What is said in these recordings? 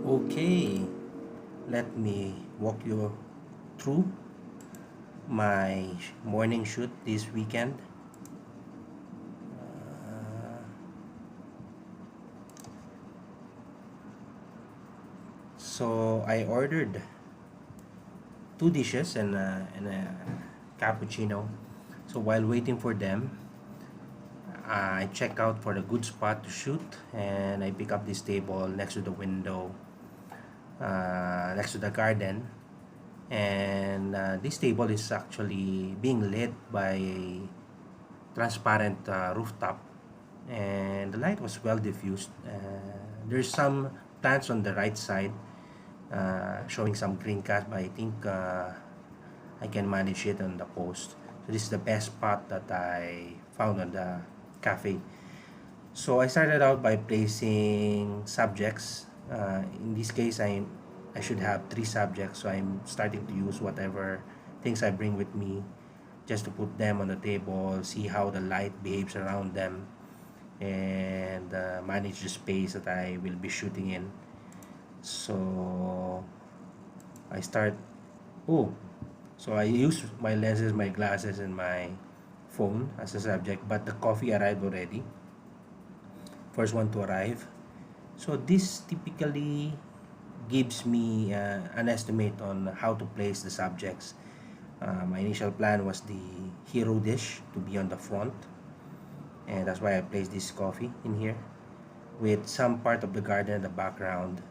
Okay, let me walk you through my morning shoot this weekend. So I ordered two dishes and a cappuccino. So while waiting for them, I check out for a good spot to shoot, and I pick up this table next to the window, next to the garden. And this table is actually being lit by a transparent rooftop, and the light was well diffused. There's some plants on the right side showing some green cast, but I think I can manage it on the post. So this is the best spot that I found on the cafe. So I started out by placing subjects. In this case, I should have three subjects, so I'm starting to use whatever things I bring with me just to put them on the table, see how the light behaves around them, and manage the space that I will be shooting in. So I start. Oh, so I use my lenses, my glasses, and my phone as a subject, but the coffee arrived already. First one to arrive. So this typically gives me an estimate on how to place the subjects. My initial plan was the hero dish to be on the front, and that's why I placed this coffee in here with some part of the garden in the background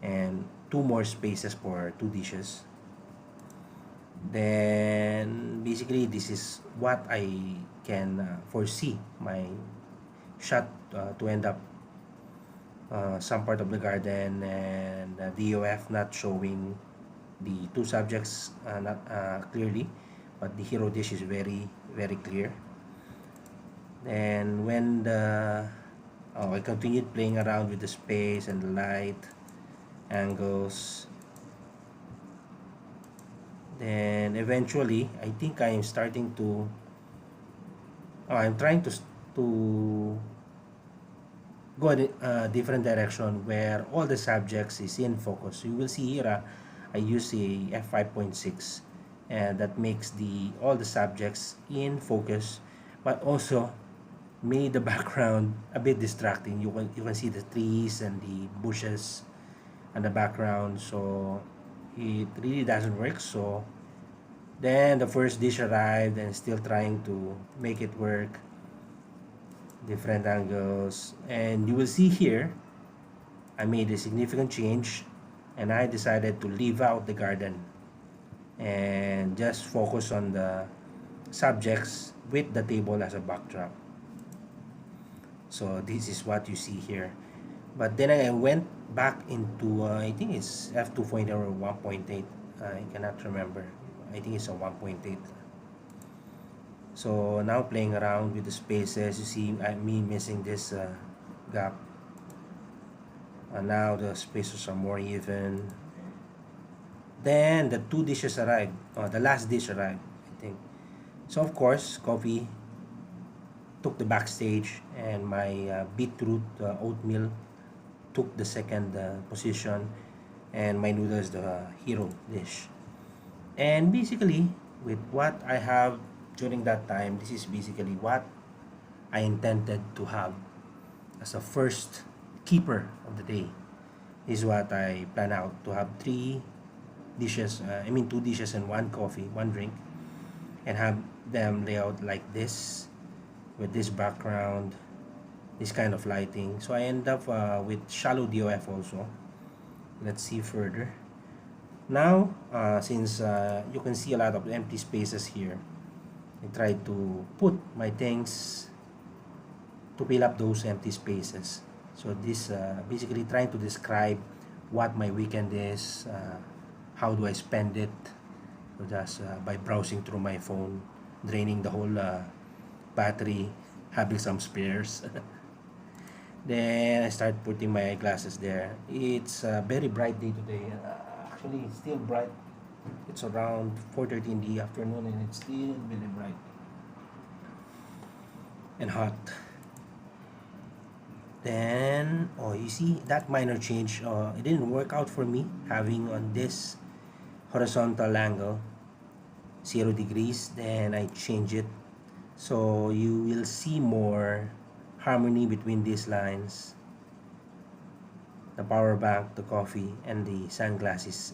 and two more spaces for two dishes. Then basically this is what I can foresee my shot to end up, some part of the garden, and DOF not showing the two subjects not clearly, but the hero dish is very clear. And when the I continued playing around with the space and the light angles, then eventually I think I'm starting to I'm trying to go in a different direction where all the subjects is in focus. You will see here I use a f5.6, and that makes the all the subjects in focus, but also made the background a bit distracting. You can see the trees and the bushes in the background, so it really doesn't work. So then the first dish arrived and still trying to make it work, different angles, and you will see here I made a significant change, and I decided to leave out the garden and just focus on the subjects with the table as a backdrop. So this is what you see here. But then I went back into I think it's f2.0 or 1.8. I cannot remember. I think it's a 1.8. So now playing around with the spaces, you see me missing this gap. Now the spaces are more even. Then the two dishes arrived. The last dish arrived, I think. So of course, coffee took the backstage, and my beetroot oatmeal took the second position, and my noodles the hero dish. And basically, with what I have during that time, this is basically what I intended to have as a first keeper of the day. This is what I plan out to have three dishes, two dishes and one coffee, one drink, and have them lay out like this with this background, this kind of lighting. So I end up with shallow DOF also. Let's see further. Now, since you can see a lot of empty spaces here, I try to put my things to fill up those empty spaces. So this basically trying to describe what my weekend is, how do I spend it, so just by browsing through my phone, draining the whole battery, having some spares. Then I start putting my glasses there. It's a very bright day today. Actually, it's still bright. It's around 4:30 in the afternoon, and it's still really bright and hot. Then, oh, you see that minor change, it didn't work out for me having on this horizontal angle 0 degrees. Then I change it, so you will see more harmony between these lines. The power bank, the coffee, and the sunglasses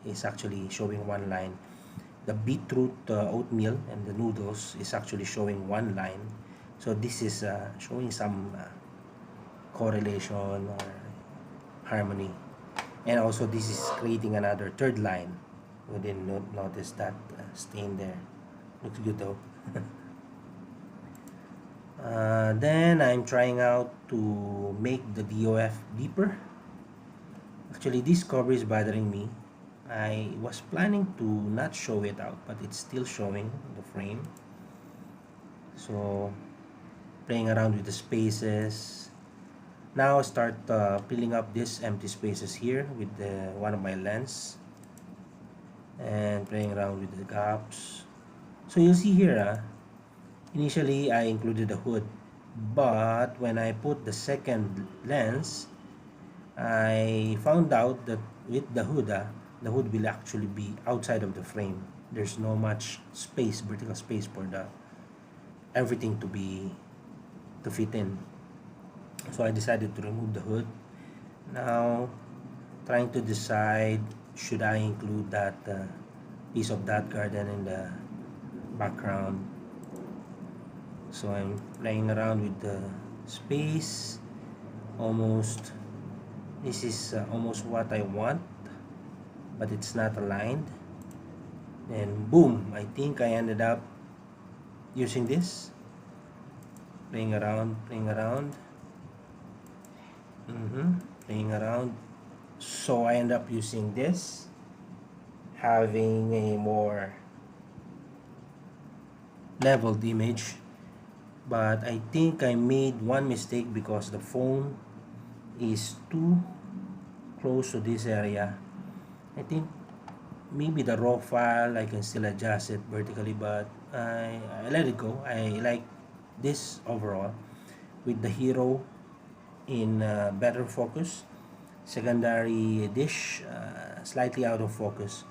is actually showing one line. The beetroot oatmeal and the noodles is actually showing one line. So this is showing some correlation or harmony. And also this is creating another third line. We didn't notice that stain there. Looks good though. Then I'm trying out to make the DOF deeper. Actually, this cover is bothering me. I was planning to not show it out, but it's still showing the frame. So, playing around with the spaces. Now start filling up these empty spaces here with one of my lens. And playing around with the gaps. So you'll see here, initially I included the hood. But when I put the second lens, I found out that with the hood will actually be outside of the frame. There's no much space, vertical space for the everything to fit in. So I decided to remove the hood. Now, trying to decide should I include that piece of that garden in the background. So I'm playing around with the space. Almost, this is almost what I want, but it's not aligned. And boom, I think I ended up using this, playing around, playing around. So I end up using this, having a more leveled image. But I think I made one mistake because the phone is too close to this area. I think maybe the raw file I can still adjust it vertically, but I let it go. I like this overall with the hero in better focus, secondary dish slightly out of focus,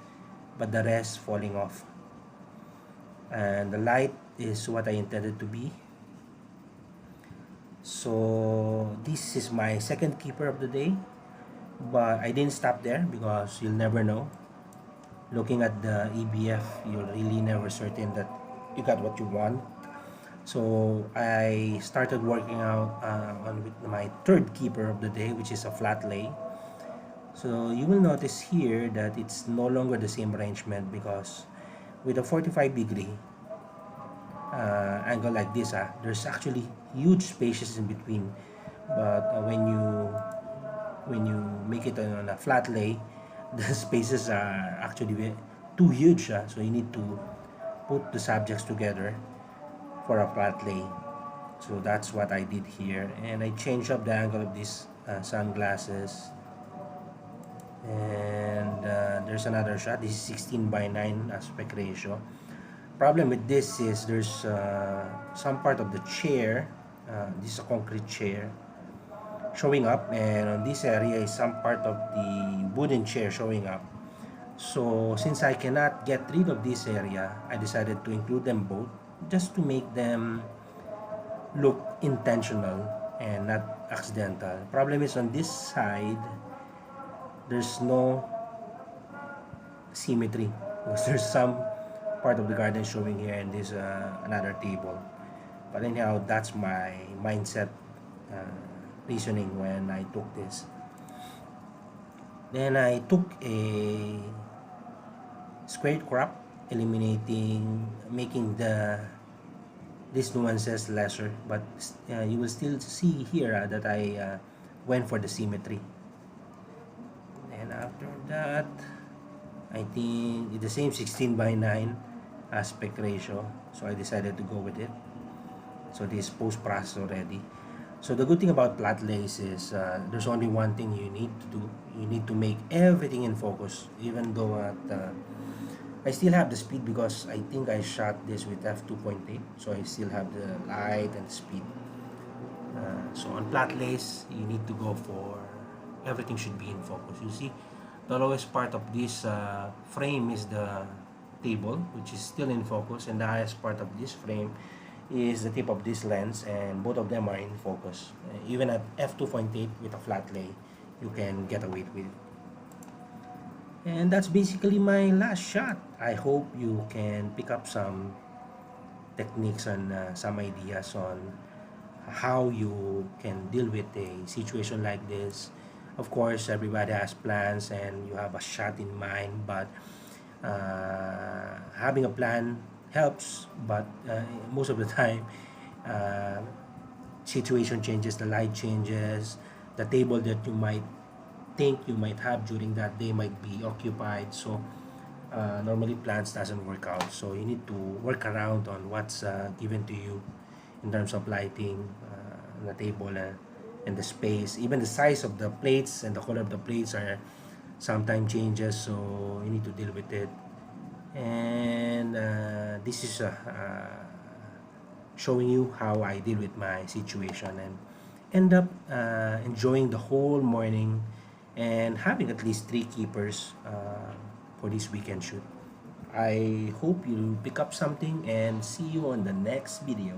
but the rest falling off, and the light is what I intended to be. So this is my second keeper of the day, but I didn't stop there because you'll never know. Looking at the EBF, you're really never certain that you got what you want. So I started working out on with my third keeper of the day, which is a flat lay. So you will notice here that it's no longer the same arrangement because with a 45-degree angle like this, there's actually huge spaces in between. But when you make it on a flat lay, the spaces are actually too huge. So you need to put the subjects together for a flat lay. So that's what I did here, and I changed up the angle of these sunglasses. And there's another shot. This is 16:9 aspect ratio. Problem with this is there's some part of the chair, this is a concrete chair, showing up, and on this area is some part of the wooden chair showing up. So since I cannot get rid of this area, I decided to include them both just to make them look intentional and not accidental. Problem is on this side, there's no symmetry because there's some part of the garden showing here and there's another table. But anyhow, that's my mindset reasoning when I took this. Then I took a squared crop, making these nuances lesser, but you will still see here that I went for the symmetry. And after that, I think it's the same 16:9 aspect ratio, so I decided to go with it. So this post-process already. So the good thing about flat lays is there's only one thing you need to do. You need to make everything in focus, even though I still have the speed because I think I shot this with f2.8, so I still have the light and speed. So on flat lace, you need to go for everything should be in focus. You see, the lowest part of this frame is the table, which is still in focus, and the highest part of this frame is the tip of this lens, and both of them are in focus. Even at f2.8 with a flat lay, you can get away with it. And that's basically my last shot. I hope you can pick up some techniques and some ideas on how you can deal with a situation like this. Of course, everybody has plans and you have a shot in mind, but having a plan helps, but most of the time, uh, situation changes, the light changes, the table that you might think you might have during that day might be occupied. So normally plans doesn't work out. So you need to work around on what's given to you in terms of lighting, the table, and the space. Even the size of the plates and the color of the plates are sometimes changes. So you need to deal with it. And this is showing you how I deal with my situation and end up enjoying the whole morning and having at least three keepers for this weekend shoot. I hope you pick up something and see you on the next video.